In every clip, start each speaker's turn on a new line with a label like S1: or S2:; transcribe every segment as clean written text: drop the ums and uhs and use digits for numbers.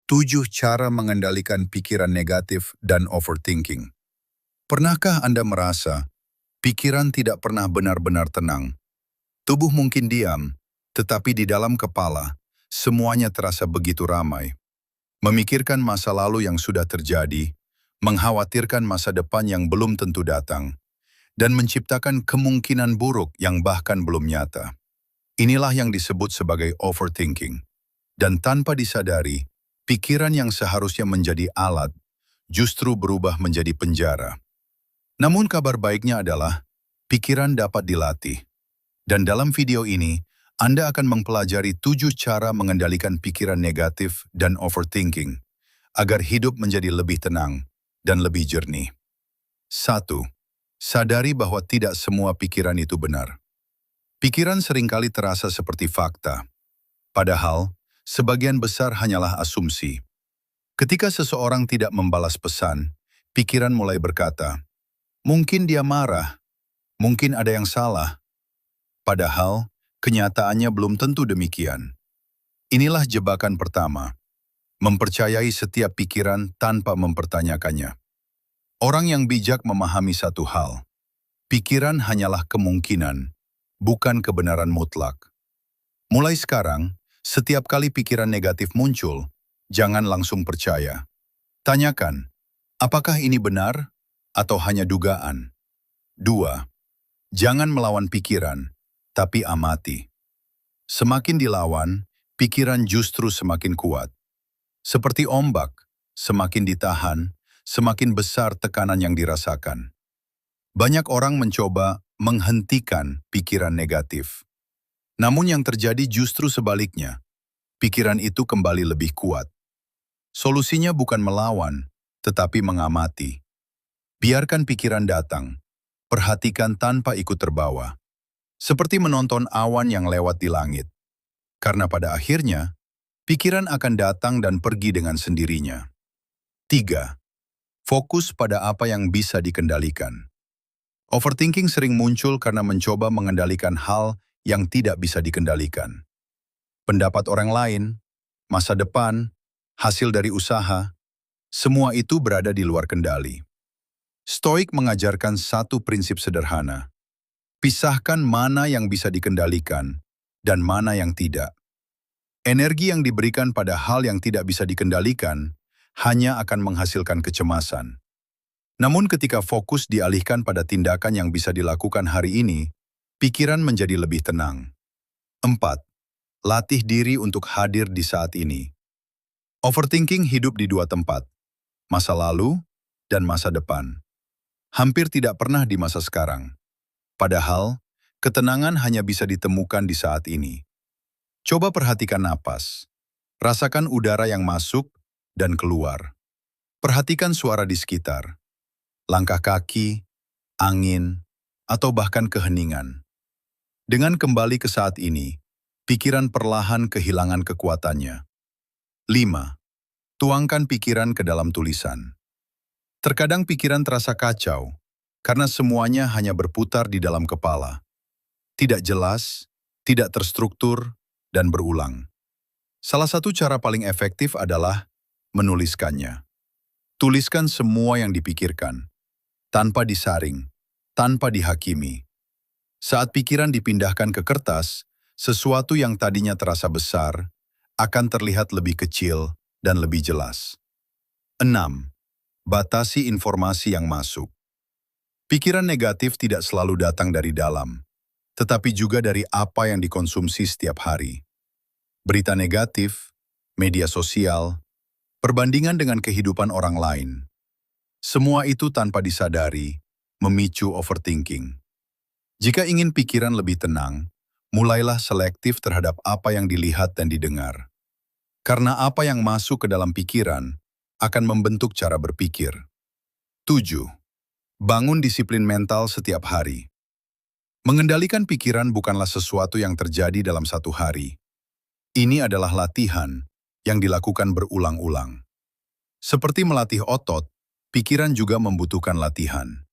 S1: 7 cara mengendalikan pikiran negatif dan overthinking. Pernahkah Anda merasa pikiran tidak pernah benar-benar tenang? Tubuh mungkin diam, tetapi di dalam kepala, semuanya terasa begitu ramai. Memikirkan masa lalu yang sudah terjadi, mengkhawatirkan masa depan yang belum tentu datang, dan menciptakan kemungkinan buruk yang bahkan belum nyata. Inilah yang disebut sebagai overthinking. Dan tanpa disadari, pikiran yang seharusnya menjadi alat justru berubah menjadi penjara. Namun kabar baiknya adalah, pikiran dapat dilatih. Dan dalam video ini, Anda akan mempelajari 7 cara mengendalikan pikiran negatif dan overthinking, agar hidup menjadi lebih tenang dan lebih jernih. 1. Sadari bahwa tidak semua pikiran itu benar. Pikiran seringkali terasa seperti fakta, padahal sebagian besar hanyalah asumsi. Ketika seseorang tidak membalas pesan, pikiran mulai berkata, mungkin dia marah, mungkin ada yang salah. Padahal, kenyataannya belum tentu demikian. Inilah jebakan pertama, mempercayai setiap pikiran tanpa mempertanyakannya. Orang yang bijak memahami satu hal, pikiran hanyalah kemungkinan, bukan kebenaran mutlak. Mulai sekarang, setiap kali pikiran negatif muncul, jangan langsung percaya. Tanyakan, apakah ini benar atau hanya dugaan? 2. Jangan melawan pikiran, tapi amati. Semakin dilawan, pikiran justru semakin kuat. Seperti ombak, semakin ditahan, semakin besar tekanan yang dirasakan. Banyak orang mencoba menghentikan pikiran negatif. Namun yang terjadi justru sebaliknya. Pikiran itu kembali lebih kuat. Solusinya bukan melawan, tetapi mengamati. Biarkan pikiran datang. Perhatikan tanpa ikut terbawa. Seperti menonton awan yang lewat di langit. Karena pada akhirnya, pikiran akan datang dan pergi dengan sendirinya. 3. Fokus pada apa yang bisa dikendalikan. Overthinking sering muncul karena mencoba mengendalikan hal yang tidak bisa dikendalikan. Pendapat orang lain, masa depan, hasil dari usaha, semua itu berada di luar kendali. Stoik mengajarkan satu prinsip sederhana. Pisahkan mana yang bisa dikendalikan dan mana yang tidak. Energi yang diberikan pada hal yang tidak bisa dikendalikan hanya akan menghasilkan kecemasan. Namun ketika fokus dialihkan pada tindakan yang bisa dilakukan hari ini, pikiran menjadi lebih tenang. 4. Latih diri untuk hadir di saat ini. Overthinking hidup di dua tempat, masa lalu dan masa depan. Hampir tidak pernah di masa sekarang. Padahal, ketenangan hanya bisa ditemukan di saat ini. Coba perhatikan napas. Rasakan udara yang masuk dan keluar. Perhatikan suara di sekitar. Langkah kaki, angin, atau bahkan keheningan. Dengan kembali ke saat ini, pikiran perlahan kehilangan kekuatannya. 5. Tuangkan pikiran ke dalam tulisan. Terkadang pikiran terasa kacau, karena semuanya hanya berputar di dalam kepala. Tidak jelas, tidak terstruktur, dan berulang. Salah satu cara paling efektif adalah menuliskannya. Tuliskan semua yang dipikirkan, tanpa disaring, tanpa dihakimi. Saat pikiran dipindahkan ke kertas, sesuatu yang tadinya terasa besar akan terlihat lebih kecil dan lebih jelas. 6. Batasi informasi yang masuk. Pikiran negatif tidak selalu datang dari dalam, tetapi juga dari apa yang dikonsumsi setiap hari. Berita negatif, media sosial, perbandingan dengan kehidupan orang lain. Semua itu tanpa disadari, memicu overthinking. Jika ingin pikiran lebih tenang, mulailah selektif terhadap apa yang dilihat dan didengar. Karena apa yang masuk ke dalam pikiran akan membentuk cara berpikir. 7. Bangun disiplin mental setiap hari. Mengendalikan pikiran bukanlah sesuatu yang terjadi dalam satu hari. Ini adalah latihan yang dilakukan berulang-ulang. Seperti melatih otot, pikiran juga membutuhkan latihan.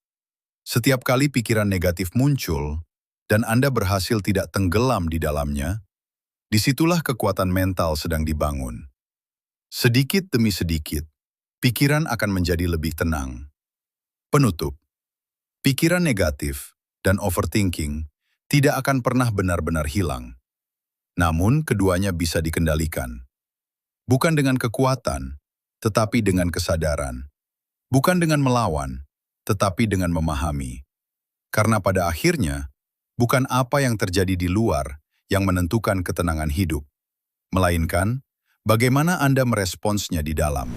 S1: Setiap kali pikiran negatif muncul, dan Anda berhasil tidak tenggelam di dalamnya, disitulah kekuatan mental sedang dibangun. Sedikit demi sedikit, pikiran akan menjadi lebih tenang. Penutup. Pikiran negatif dan overthinking tidak akan pernah benar-benar hilang. Namun, keduanya bisa dikendalikan. Bukan dengan kekuatan, tetapi dengan kesadaran. Bukan dengan melawan, tetapi dengan memahami. Karena pada akhirnya, bukan apa yang terjadi di luar yang menentukan ketenangan hidup, melainkan bagaimana Anda meresponsnya di dalam.